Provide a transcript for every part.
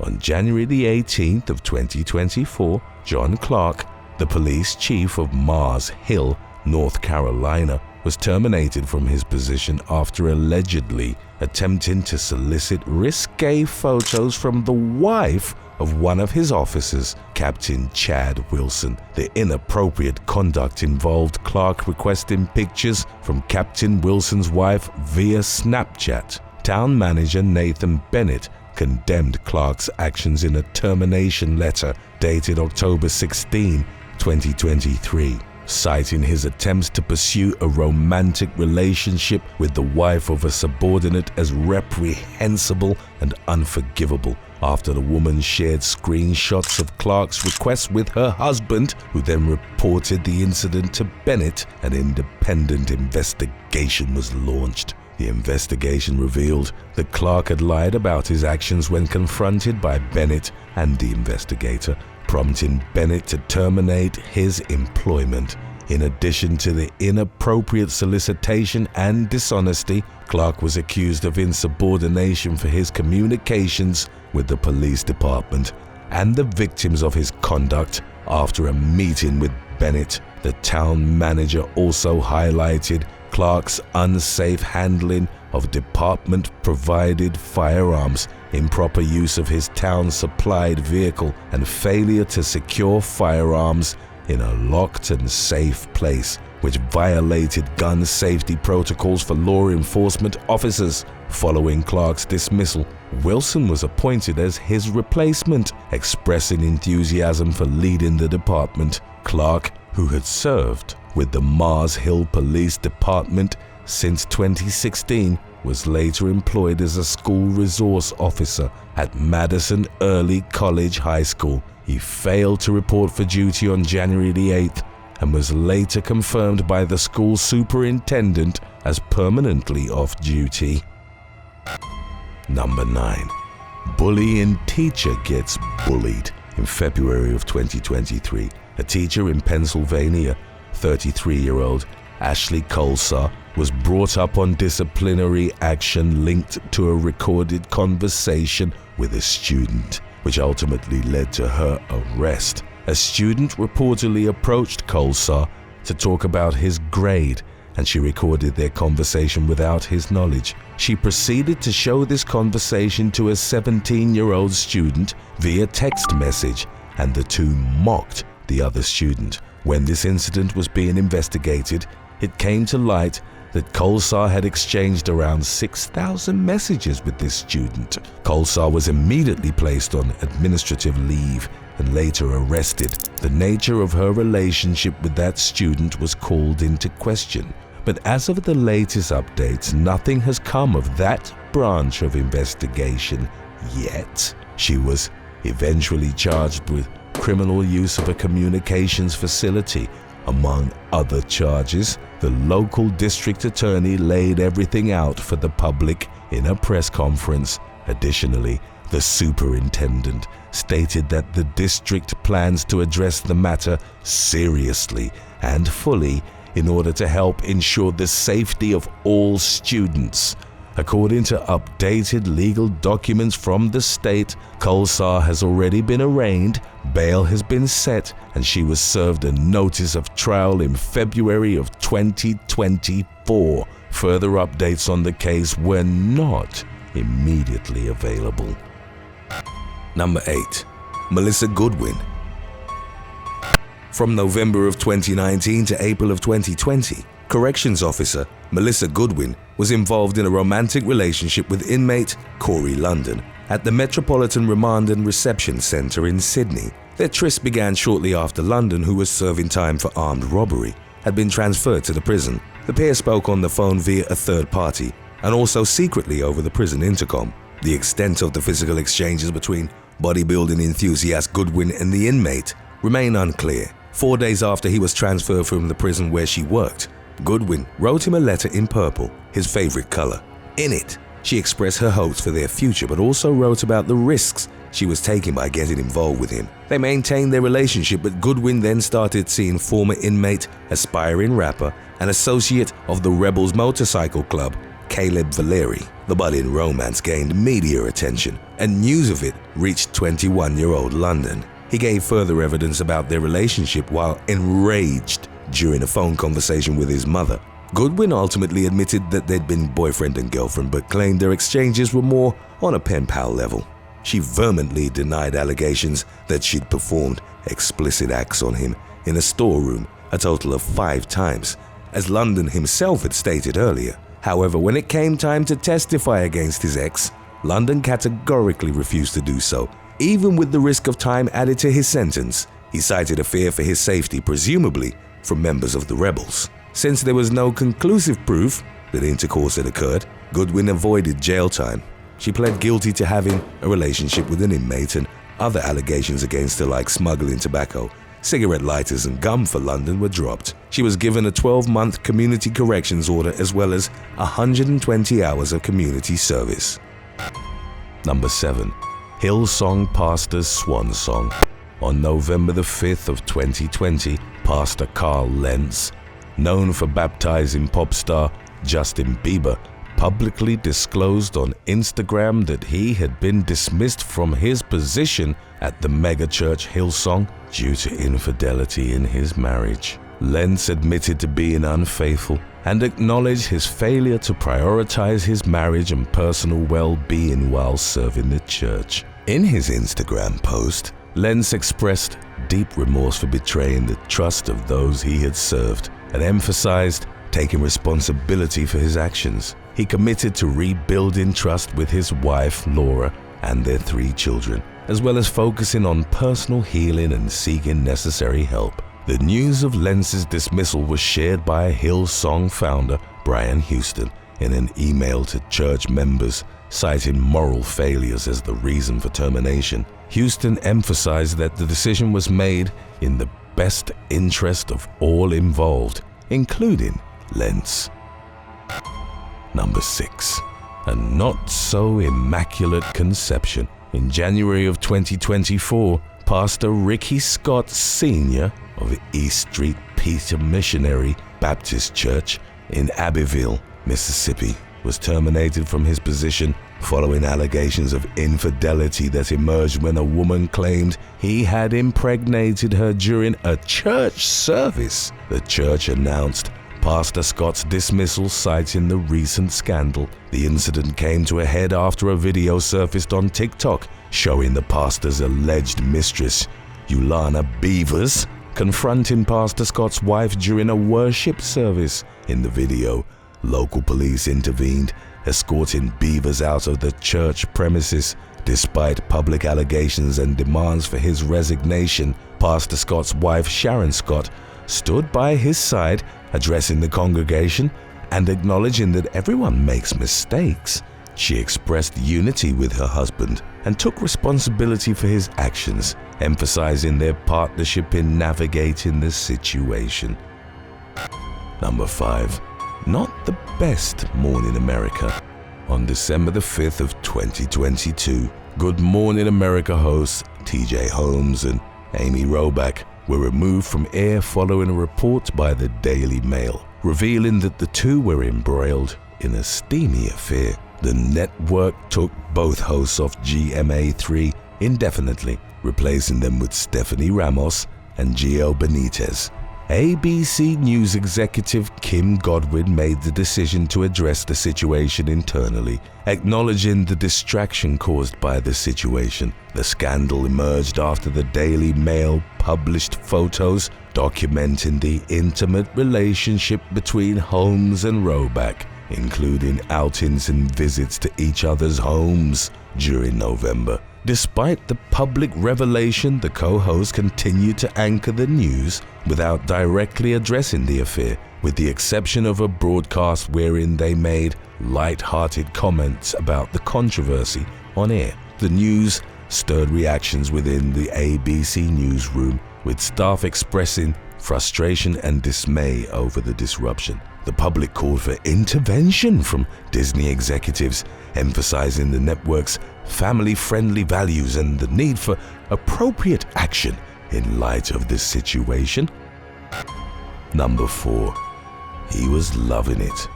On January the 18th of 2024, John Clark, the police chief of Mars Hill, North Carolina, was terminated from his position after allegedly attempting to solicit risque photos from the wife of one of his officers, Captain Chad Wilson. The inappropriate conduct involved Clark requesting pictures from Captain Wilson's wife via Snapchat. Town manager Nathan Bennett condemned Clark's actions in a termination letter dated October 16, 2023. Citing his attempts to pursue a romantic relationship with the wife of a subordinate as reprehensible and unforgivable, after the woman shared screenshots of Clark's requests with her husband, who then reported the incident to Bennett. An independent investigation was launched. The investigation revealed that Clark had lied about his actions when confronted by Bennett and the investigator, prompting Bennett to terminate his employment. In addition to the inappropriate solicitation and dishonesty, Clark was accused of insubordination for his communications with the police department and the victims of his conduct. After a meeting with Bennett, the town manager also highlighted Clark's unsafe handling of department-provided firearms, improper use of his town-supplied vehicle, and failure to secure firearms in a locked and safe place, which violated gun safety protocols for law enforcement officers. Following Clark's dismissal, Wilson was appointed as his replacement, expressing enthusiasm for leading the department. Clark, who had served with the Mars Hill Police Department since 2016, was later employed as a school resource officer at Madison Early College High School. He failed to report for duty on January the 8th and was later confirmed by the school superintendent as permanently off duty. Number 9. Bullying teacher gets bullied. In February of 2023, a teacher in Pennsylvania, 33-year-old Ashley Colsar, was brought up on disciplinary action linked to a recorded conversation with a student, which ultimately led to her arrest. A student reportedly approached Colsar to talk about his grade, and she recorded their conversation without his knowledge. She proceeded to show this conversation to a 17-year-old student via text message, and the two mocked the other student. When this incident was being investigated, it came to light that Colsar had exchanged around 6,000 messages with this student. Colsar was immediately placed on administrative leave and later arrested. The nature of her relationship with that student was called into question. But as of the latest updates, nothing has come of that branch of investigation yet. She was eventually charged with criminal use of a communications facility. Among other charges, the local district attorney laid everything out for the public in a press conference. Additionally, the superintendent stated that the district plans to address the matter seriously and fully in order to help ensure the safety of all students. According to updated legal documents from the state, Colsar has already been arraigned, bail has been set, and she was served a notice of trial in February of 2024. Further updates on the case were not immediately available. Number 8. Melissa Goodwin. From November of 2019 to April of 2020, corrections officer Melissa Goodwin was involved in a romantic relationship with inmate Corey London at the Metropolitan Remand and Reception Centre in Sydney. Their tryst began shortly after London, who was serving time for armed robbery, had been transferred to the prison. The pair spoke on the phone via a third party and also secretly over the prison intercom. The extent of the physical exchanges between bodybuilding enthusiast Goodwin and the inmate remain unclear. 4 days after he was transferred from the prison where she worked, Goodwin wrote him a letter in purple, his favorite color. In it, she expressed her hopes for their future, but also wrote about the risks she was taking by getting involved with him. They maintained their relationship, but Goodwin then started seeing former inmate, aspiring rapper, and associate of the Rebels Motorcycle Club, Caleb Valeri. The budding romance gained media attention, and news of it reached 21-year-old London. He gave further evidence about their relationship while enraged during a phone conversation with his mother. Goodwin ultimately admitted that they'd been boyfriend and girlfriend, but claimed their exchanges were more on a pen pal level. She vehemently denied allegations that she'd performed explicit acts on him in a storeroom a total of 5 times, as London himself had stated earlier. However, when it came time to testify against his ex, London categorically refused to do so, even with the risk of time added to his sentence. He cited a fear for his safety, presumably from members of the rebels. Since there was no conclusive proof that intercourse had occurred, Goodwin avoided jail time. She pled guilty to having a relationship with an inmate, and other allegations against her like smuggling tobacco, cigarette lighters and gum for London were dropped. She was given a 12-month community corrections order as well as 120 hours of community service. Number 7. Hillsong Pastor's Swan Song. On November the 5th of 2020, Pastor Carl Lentz, known for baptizing pop star Justin Bieber, publicly disclosed on Instagram that he had been dismissed from his position at the megachurch Hillsong due to infidelity in his marriage. Lentz admitted to being unfaithful and acknowledged his failure to prioritize his marriage and personal well-being while serving the church. In his Instagram post, Lentz expressed deep remorse for betraying the trust of those he had served and emphasized taking responsibility for his actions. He committed to rebuilding trust with his wife, Laura, and their 3 children, as well as focusing on personal healing and seeking necessary help. The news of Lentz's dismissal was shared by Hillsong founder Brian Houston in an email to church members, citing moral failures as the reason for termination. Houston emphasized that the decision was made in the best interest of all involved, including Lentz. Number 6. A not-so-immaculate conception. In January of 2024, Pastor Ricky Scott Sr. of East Street Peter Missionary Baptist Church in Abbeville, Mississippi, was terminated from his position following allegations of infidelity that emerged when a woman claimed he had impregnated her during a church service. The church announced Pastor Scott's dismissal, citing the recent scandal. The incident came to a head after a video surfaced on TikTok showing the pastor's alleged mistress, Yulana Beavers, confronting Pastor Scott's wife during a worship service. In the video, local police intervened, escorting Beavers out of the church premises. Despite public allegations and demands for his resignation, Pastor Scott's wife, Sharon Scott, stood by his side, addressing the congregation and acknowledging that everyone makes mistakes. She expressed unity with her husband and took responsibility for his actions, emphasizing their partnership in navigating the situation. Number 5. Not the best Morning America. On December the 5th of 2022, Good Morning America hosts TJ Holmes and Amy Robach were removed from air following a report by the Daily Mail, revealing that the two were embroiled in a steamy affair. The network took both hosts off GMA3 indefinitely, replacing them with Stephanie Ramos and Gio Benitez. ABC News executive Kim Godwin made the decision to address the situation internally, acknowledging the distraction caused by the situation. The scandal emerged after the Daily Mail published photos documenting the intimate relationship between Holmes and Robach, including outings and visits to each other's homes during November. Despite the public revelation, the co-hosts continued to anchor the news without directly addressing the affair, with the exception of a broadcast wherein they made light-hearted comments about the controversy on air. The news stirred reactions within the ABC newsroom, with staff expressing frustration and dismay over the disruption. The public called for intervention from Disney executives, emphasizing the network's family-friendly values and the need for appropriate action in light of this situation. Number 4. He was loving it.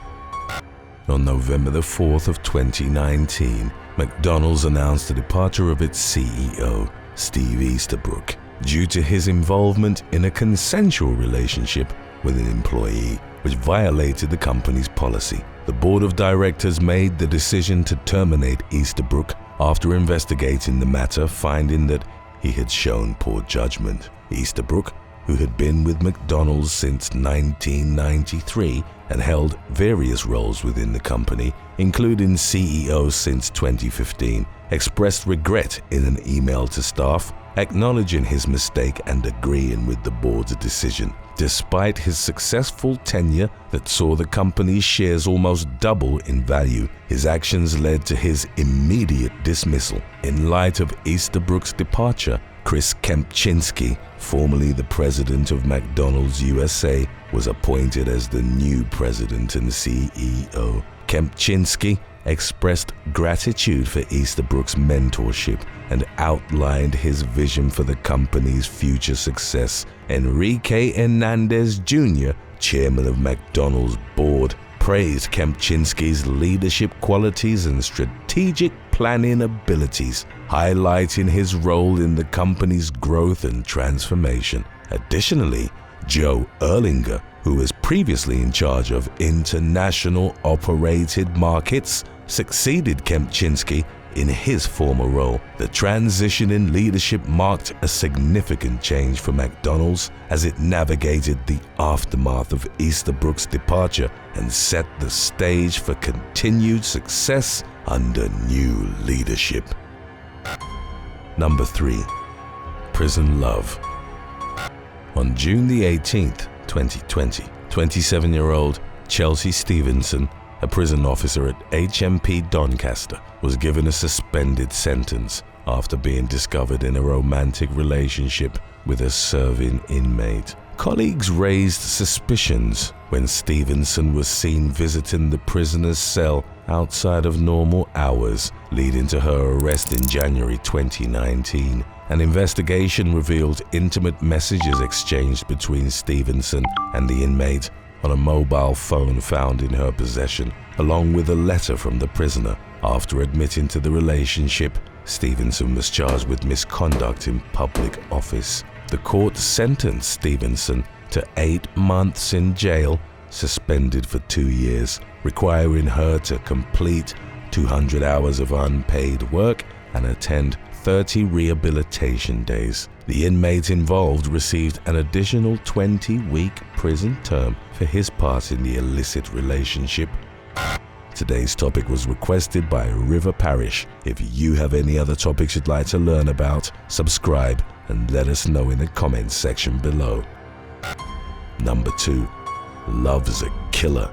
On November the 4th of 2019, McDonald's announced the departure of its CEO, Steve Easterbrook, due to his involvement in a consensual relationship with an employee, which violated the company's policy. The board of directors made the decision to terminate Easterbrook after investigating the matter, finding that he had shown poor judgment. Easterbrook, who had been with McDonald's since 1993 and held various roles within the company, including CEO since 2015, expressed regret in an email to staff, acknowledging his mistake and agreeing with the board's decision. Despite his successful tenure that saw the company's shares almost double in value, his actions led to his immediate dismissal. In light of Easterbrook's departure, Chris Kempczinski, formerly the president of McDonald's USA, was appointed as the new president and CEO. Kempczinski expressed gratitude for Easterbrook's mentorship and outlined his vision for the company's future success. Enrique Hernandez Jr., chairman of McDonald's board, praised Kempczinski's leadership qualities and strategic planning abilities, highlighting his role in the company's growth and transformation. Additionally, Joe Erlinger, who was previously in charge of international operated markets, succeeded Kempczinski in his former role. The transition in leadership marked a significant change for McDonald's as it navigated the aftermath of Easterbrook's departure and set the stage for continued success under new leadership. Number 3. Prison Love. On June the 18th, 2020, 27-year-old Chelsea Stevenson, a prison officer at HMP Doncaster, was given a suspended sentence after being discovered in a romantic relationship with a serving inmate. Colleagues raised suspicions when Stevenson was seen visiting the prisoner's cell outside of normal hours, leading to her arrest in January 2019. An investigation revealed intimate messages exchanged between Stevenson and the inmate on a mobile phone found in her possession, along with a letter from the prisoner. After admitting to the relationship, Stevenson was charged with misconduct in public office. The court sentenced Stevenson to 8 months in jail, suspended for 2 years, requiring her to complete 200 hours of unpaid work and attend 30 rehabilitation days. The inmate involved received an additional 20-week prison term for his part in the illicit relationship. Today's topic was requested by River Parish. If you have any other topics you'd like to learn about, subscribe and let us know in the comments section below. Number 2. Love's a Killer.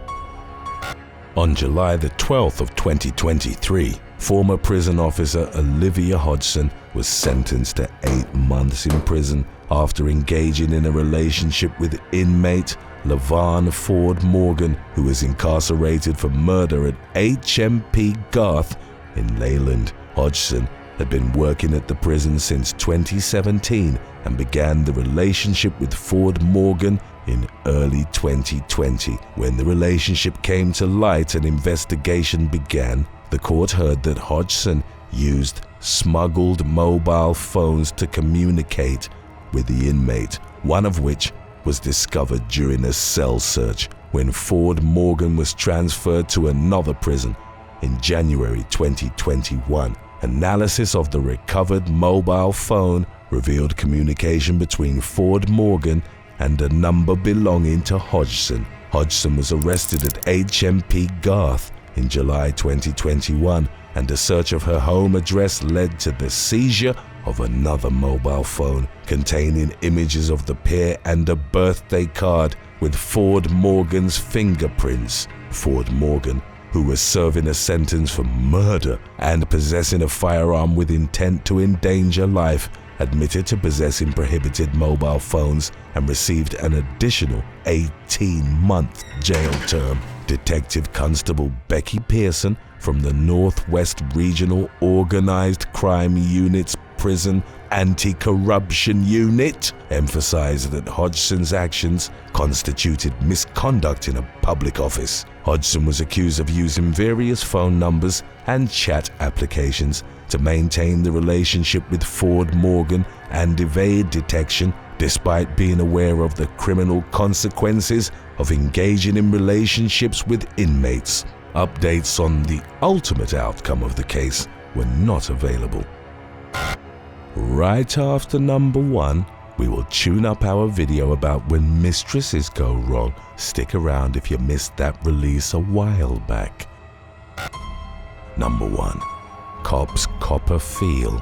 On July the 12th of 2023, former prison officer Olivia Hodgson was sentenced to 8 months in prison after engaging in a relationship with inmate LaVon Ford Morgan, who was incarcerated for murder at HMP Garth in Leyland. Hodgson had been working at the prison since 2017 and began the relationship with Ford Morgan in early 2020. When the relationship came to light and investigation began, the court heard that Hodgson used smuggled mobile phones to communicate with the inmate, one of which was discovered during a cell search when Ford Morgan was transferred to another prison in January 2021. Analysis of the recovered mobile phone revealed communication between Ford Morgan and a number belonging to Hodgson. Hodgson was arrested at HMP Garth in July 2021, and a search of her home address led to the seizure of another mobile phone containing images of the pair and a birthday card with Ford Morgan's fingerprints. Ford Morgan, who was serving a sentence for murder and possessing a firearm with intent to endanger life, admitted to possessing prohibited mobile phones and received an additional 18-month jail term. Detective Constable Becky Pearson from the Northwest Regional Organized Crime Unit's Prison Anti-Corruption Unit emphasized that Hodgson's actions constituted misconduct in a public office. Hodgson was accused of using various phone numbers and chat applications to maintain the relationship with Ford Morgan and evade detection, despite being aware of the criminal consequences of engaging in relationships with inmates. Updates on the ultimate outcome of the case were not available. Right after number 1, we will tune up our video about when mistresses go wrong. Stick around if you missed that release a while back. Number 1. Cops Copperfield.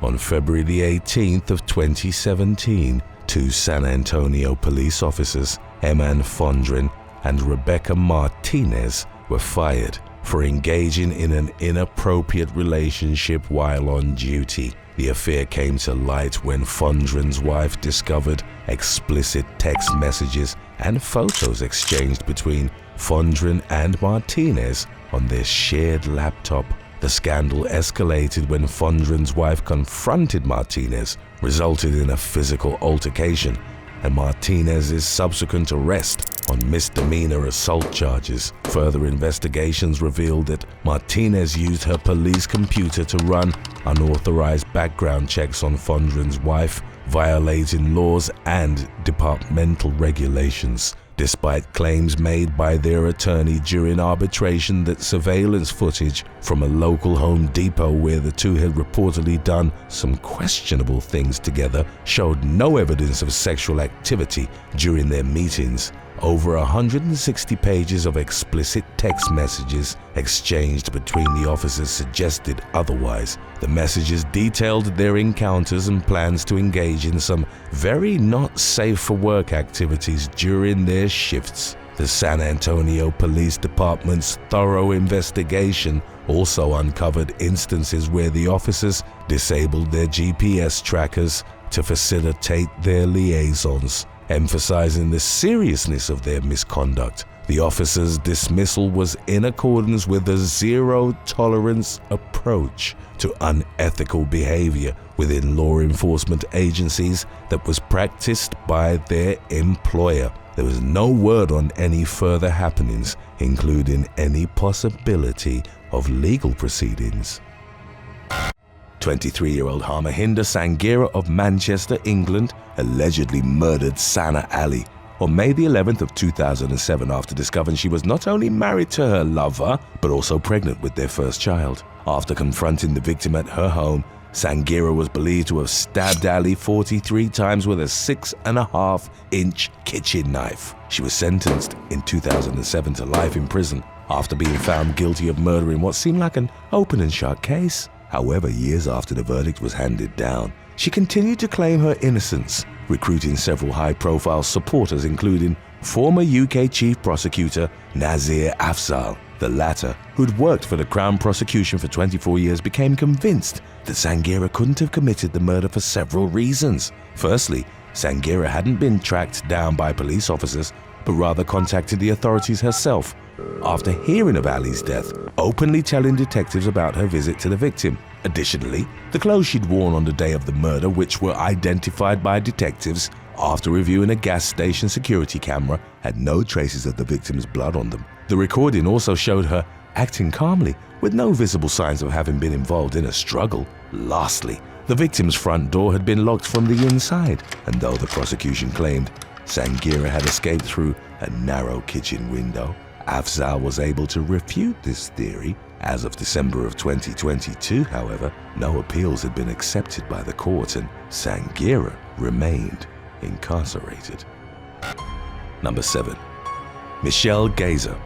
On February the 18th of 2017, 2 San Antonio police officers, Eman Fondren and Rebecca Martinez, were fired for engaging in an inappropriate relationship while on duty. The affair came to light when Fondren's wife discovered explicit text messages and photos exchanged between Fondren and Martinez on their shared laptop. The scandal escalated when Fondren's wife confronted Martinez, resulted in a physical altercation, and Martinez's subsequent arrest on misdemeanor assault charges. Further investigations revealed that Martinez used her police computer to run unauthorized background checks on Fondren's wife, violating laws and departmental regulations. Despite claims made by their attorney during arbitration that surveillance footage from a local Home Depot where the two had reportedly done some questionable things together showed no evidence of sexual activity during their meetings, over 160 pages of explicit text messages exchanged between the officers suggested otherwise. The messages detailed their encounters and plans to engage in some very not safe for work activities during their shifts. The San Antonio Police Department's thorough investigation also uncovered instances where the officers disabled their GPS trackers to facilitate their liaisons. Emphasizing the seriousness of their misconduct, the officers' dismissal was in accordance with a zero-tolerance approach to unethical behavior within law enforcement agencies that was practiced by their employer. There was no word on any further happenings, including any possibility of legal proceedings. 23-year-old Harmohinder Sangira of Manchester, England, allegedly murdered Sana Ali on May the 11th of 2007 after discovering she was not only married to her lover, but also pregnant with their first child. After confronting the victim at her home, Sangira was believed to have stabbed Ali 43 times with a 6.5-inch kitchen knife. She was sentenced in 2007 to life in prison after being found guilty of murder in what seemed like an open and shut case. However, years after the verdict was handed down, she continued to claim her innocence, recruiting several high-profile supporters, including former UK Chief Prosecutor Nazir Afzal. The latter, who'd worked for the Crown Prosecution for 24 years, became convinced that Sangira couldn't have committed the murder for several reasons. Firstly, Sangira hadn't been tracked down by police officers, but rather contacted the authorities herself after hearing of Ali's death, openly telling detectives about her visit to the victim. Additionally, the clothes she'd worn on the day of the murder, which were identified by detectives after reviewing a gas station security camera, had no traces of the victim's blood on them. The recording also showed her acting calmly, with no visible signs of having been involved in a struggle. Lastly, the victim's front door had been locked from the inside, and though the prosecution claimed Sangira had escaped through a narrow kitchen window, Afzal was able to refute this theory. As of December of 2022, however, no appeals had been accepted by the court and Sangira remained incarcerated. Number 7. Michellegazer.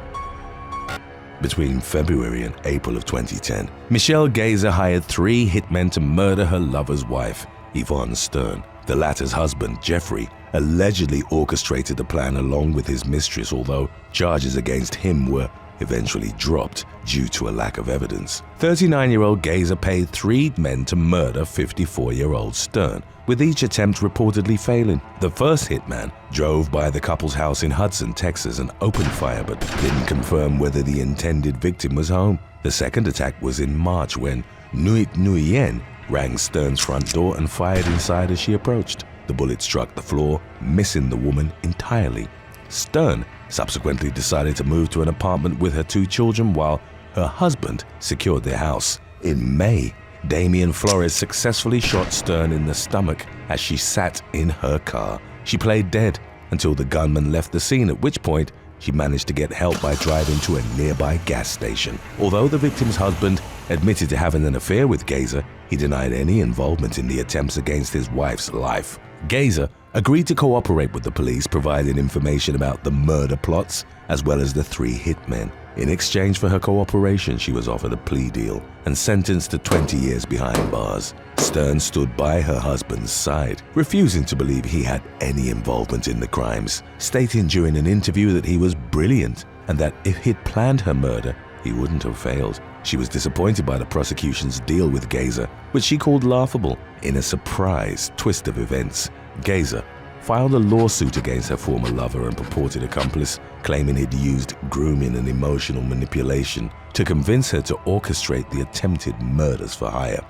Between February and April of 2010, Michellegazer hired 3 hitmen to murder her lover's wife, Yvonne Stern. The latter's husband, Jeffrey, allegedly orchestrated the plan along with his mistress, although charges against him were eventually dropped due to a lack of evidence. 39-year-old Gazer paid 3 men to murder 54-year-old Stern, with each attempt reportedly failing. The first hitman drove by the couple's house in Hudson, Texas, and opened fire but didn't confirm whether the intended victim was home. The second attack was in March when Nuit Nguyen rang Stern's front door and fired inside as she approached. The bullet struck the floor, missing the woman entirely. Stern subsequently decided to move to an apartment with her 2 children while her husband secured their house. In May, Damien Flores successfully shot Stern in the stomach as she sat in her car. She played dead until the gunman left the scene, at which point she managed to get help by driving to a nearby gas station. Although the victim's husband admitted to having an affair with Gazer, he denied any involvement in the attempts against his wife's life. Gazer agreed to cooperate with the police, providing information about the murder plots as well as the 3 hitmen. In exchange for her cooperation, she was offered a plea deal and sentenced to 20 years behind bars. Stern stood by her husband's side, refusing to believe he had any involvement in the crimes, stating during an interview that he was brilliant and that if he'd planned her murder, he wouldn't have failed. She was disappointed by the prosecution's deal with Gazer, which she called laughable. In a surprise twist of events, Gazer filed a lawsuit against her former lover and purported accomplice, claiming he'd used grooming and emotional manipulation to convince her to orchestrate the attempted murders for hire.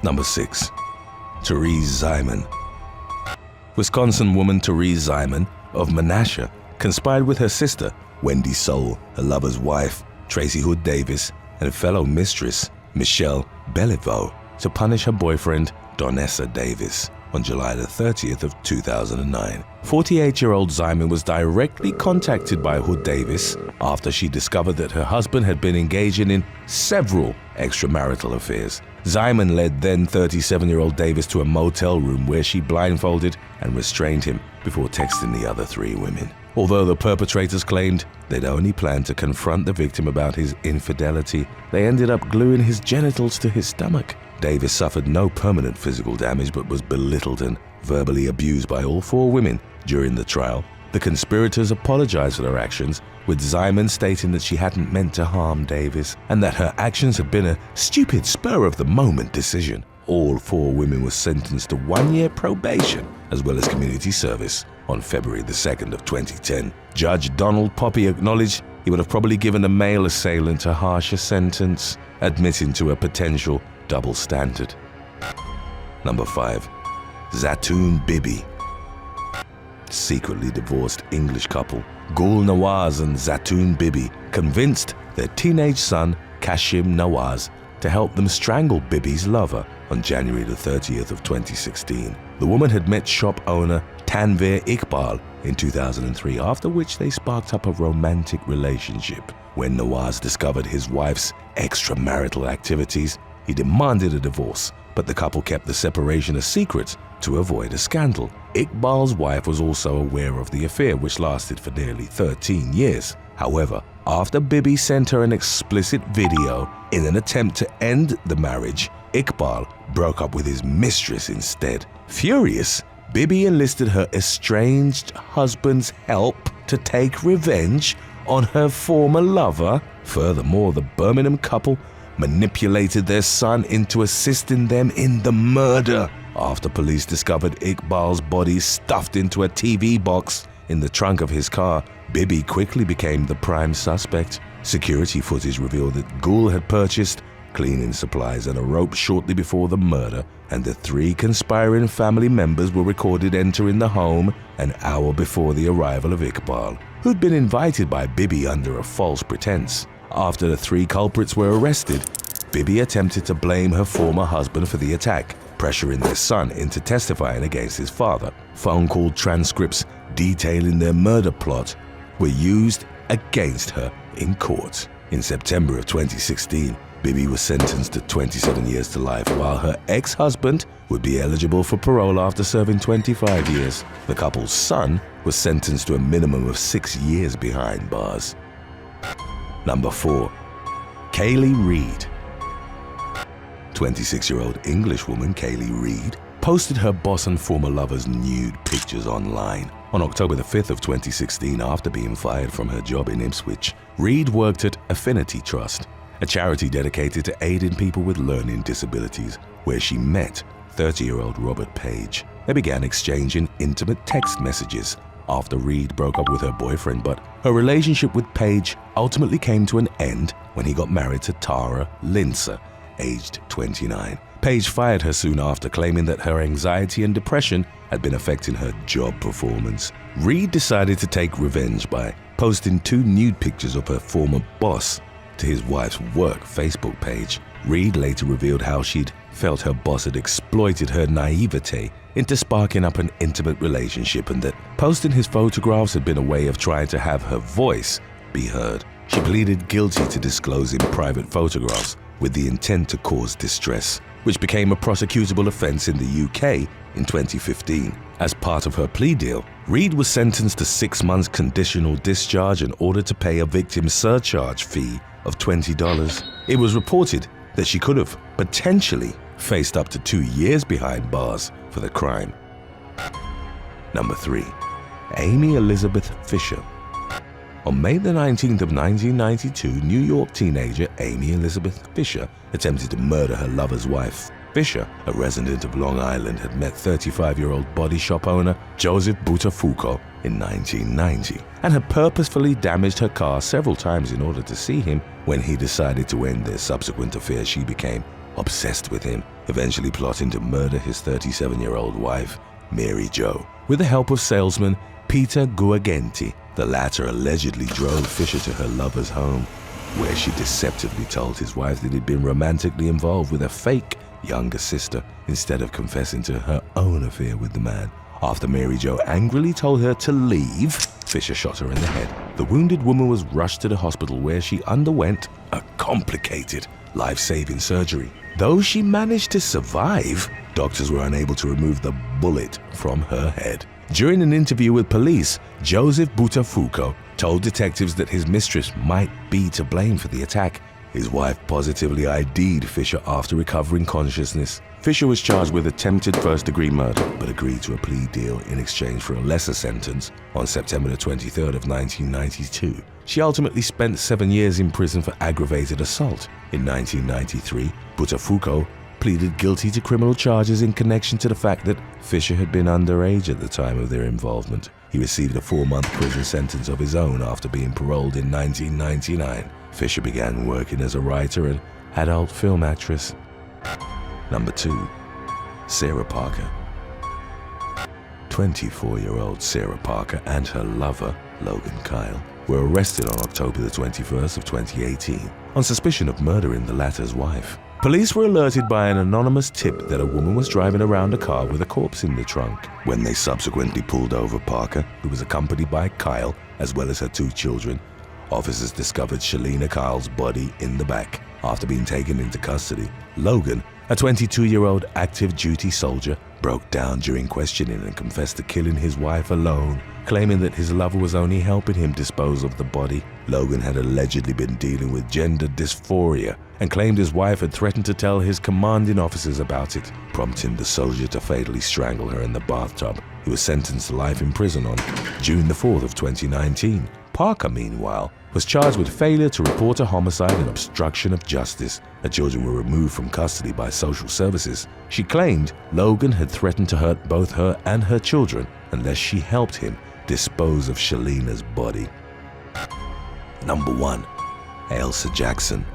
Number 6. Therese Ziman. Wisconsin woman Therese Ziman of Menasha conspired with her sister, Wendy Soul, her lover's wife, Tracy Hood Davis, and fellow mistress, Michelle Beliveau, to punish her boyfriend, Donessa Davis, on July the 30th of 2009. 48-year-old Ziman was directly contacted by Hood Davis after she discovered that her husband had been engaging in several extramarital affairs. Ziman led then 37-year-old Davis to a motel room where she blindfolded and restrained him before texting the other 3 women. Although the perpetrators claimed they'd only planned to confront the victim about his infidelity, they ended up gluing his genitals to his stomach. Davis suffered no permanent physical damage but was belittled and verbally abused by all 4 women during the trial. The conspirators apologized for their actions, with Ziman stating that she hadn't meant to harm Davis and that her actions had been a stupid spur-of-the-moment decision. All 4 women were sentenced to 1-year probation as well as community service on February the 2nd of 2010. Judge Donald Poppy acknowledged he would have probably given the male assailant a harsher sentence, admitting to a potential double standard. Number 5. Zaton Bby. Secretly divorced English couple Gul Nawaz and Zaton Bby convinced their teenage son Kashim Nawaz to help them strangle Bibi's lover on January the 30th of 2016. The woman had met shop owner Tanvir Iqbal in 2003, after which they sparked up a romantic relationship. When Nawaz discovered his wife's extramarital activities, he demanded a divorce, but the couple kept the separation a secret to avoid a scandal. Iqbal's wife was also aware of the affair, which lasted for nearly 13 years. However, after Bby sent her an explicit video in an attempt to end the marriage, Iqbal broke up with his mistress instead. Furious, Bby enlisted her estranged husband's help to take revenge on her former lover. Furthermore, the Birmingham couple manipulated their son into assisting them in the murder. After police discovered Iqbal's body stuffed into a TV box in the trunk of his car, Bby quickly became the prime suspect. Security footage revealed that Gul had purchased cleaning supplies and a rope shortly before the murder, and the 3 conspiring family members were recorded entering the home an hour before the arrival of Iqbal, who'd been invited by Bby under a false pretense. After the 3 culprits were arrested, Bby attempted to blame her former husband for the attack, pressuring their son into testifying against his father. Phone call transcripts detailing their murder plot were used against her in court. In September of 2016, Bby was sentenced to 27 years to life, while her ex-husband would be eligible for parole after serving 25 years. The couple's son was sentenced to a minimum of 6 years behind bars. Number 4. Kaylee Reed. 26-year-old English woman Kaylee Reed posted her boss and former lover's nude pictures online. On October the 5th of 2016, after being fired from her job in Ipswich, Reed worked at Affinity Trust, a charity dedicated to aiding people with learning disabilities, where she met 30-year-old Robert Page. They began exchanging intimate text messages after Reed broke up with her boyfriend, but her relationship with Page ultimately came to an end when he got married to Tara Linser, aged 29. Page fired her soon after, claiming that her anxiety and depression had been affecting her job performance. Reed decided to take revenge by posting 2 nude pictures of her former boss to his wife's work Facebook page. Reed later revealed how she'd felt her boss had exploited her naivete into sparking up an intimate relationship, and that posting his photographs had been a way of trying to have her voice be heard. She pleaded guilty to disclosing private photographs with the intent to cause distress, which became a prosecutable offense in the UK in 2015. As part of her plea deal, Reed was sentenced to 6 months conditional discharge and ordered to pay a victim surcharge fee of $20. It was reported that she could have potentially faced up to 2 years behind bars for the crime. Number 3. Amy Elizabeth Fischer. On May the 19th of 1992, New York teenager Amy Elizabeth Fischer attempted to murder her lover's wife. Fischer, a resident of Long Island, had met 35-year-old body shop owner Joseph Buttafuoco in 1990 and had purposefully damaged her car several times in order to see him. When he decided to end their subsequent affair, she became obsessed with him, eventually plotting to murder his 37-year-old wife, Mary Jo. With the help of salesman Peter Guagenti, the latter allegedly drove Fischer to her lover's home, where she deceptively told his wife that he'd been romantically involved with a fake younger sister instead of confessing to her own affair with the man. After Mary Jo angrily told her to leave, Fischer shot her in the head. The wounded woman was rushed to the hospital, where she underwent a complicated life-saving surgery. Though she managed to survive, doctors were unable to remove the bullet from her head. During an interview with police, Joseph Buttafuoco told detectives that his mistress might be to blame for the attack. His wife positively ID'd Fischer after recovering consciousness. Fischer was charged with attempted first-degree murder, but agreed to a plea deal in exchange for a lesser sentence on September the 23rd of 1992. She ultimately spent 7 years in prison for aggravated assault. In 1993, Buttafuoco pleaded guilty to criminal charges in connection to the fact that Fischer had been underage at the time of their involvement. He received a 4-month prison sentence of his own after being paroled in 1999. Fischer began working as a writer and adult film actress. Number 2. Sarah Parker. 24-year-old Sarah Parker and her lover, Logan Kyle, were arrested on October the 21st of 2018 on suspicion of murdering the latter's wife. Police were alerted by an anonymous tip that a woman was driving around a car with a corpse in the trunk. When they subsequently pulled over Parker, who was accompanied by Kyle as well as her 2 children, officers discovered Shalina Kyle's body in the back. After being taken into custody, Logan, a 22-year-old active duty soldier, broke down during questioning and confessed to killing his wife alone, claiming that his lover was only helping him dispose of the body. Logan had allegedly been dealing with gender dysphoria and claimed his wife had threatened to tell his commanding officers about it, prompting the soldier to fatally strangle her in the bathtub. He was sentenced to life in prison on June the 4th of 2019. Parker, meanwhile, was charged with failure to report a homicide and obstruction of justice. Her children were removed from custody by social services. She claimed Logan had threatened to hurt both her and her children unless she helped him dispose of Shalina's body. Number 1. Elsa Jackson.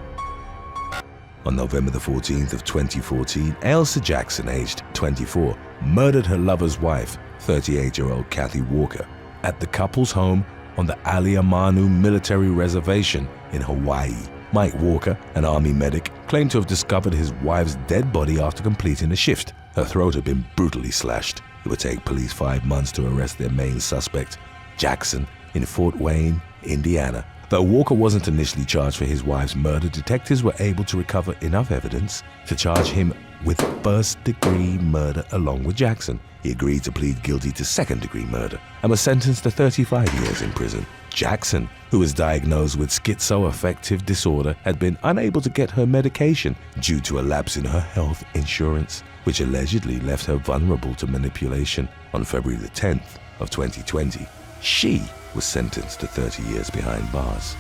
On November the 14th of 2014, Elsa Jackson, aged 24, murdered her lover's wife, 38-year-old Kathy Walker, at the couple's home on the Aliamanu military reservation in Hawaii. Mike Walker, an Army medic, claimed to have discovered his wife's dead body after completing a shift. Her throat had been brutally slashed. It would take police 5 months to arrest their main suspect, Jackson, in Fort Wayne, Indiana. Though Walker wasn't initially charged for his wife's murder, detectives were able to recover enough evidence to charge him with first-degree murder along with Jackson. He agreed to plead guilty to second-degree murder and was sentenced to 35 years in prison. Jackson, who was diagnosed with schizoaffective disorder, had been unable to get her medication due to a lapse in her health insurance, which allegedly left her vulnerable to manipulation. On February the 10th of 2020, she was sentenced to 30 years behind bars.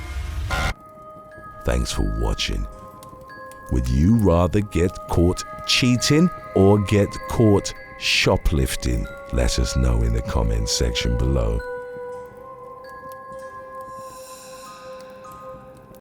Thanks for watching. Would you rather get caught cheating or get caught shoplifting? Let us know in the comments section below.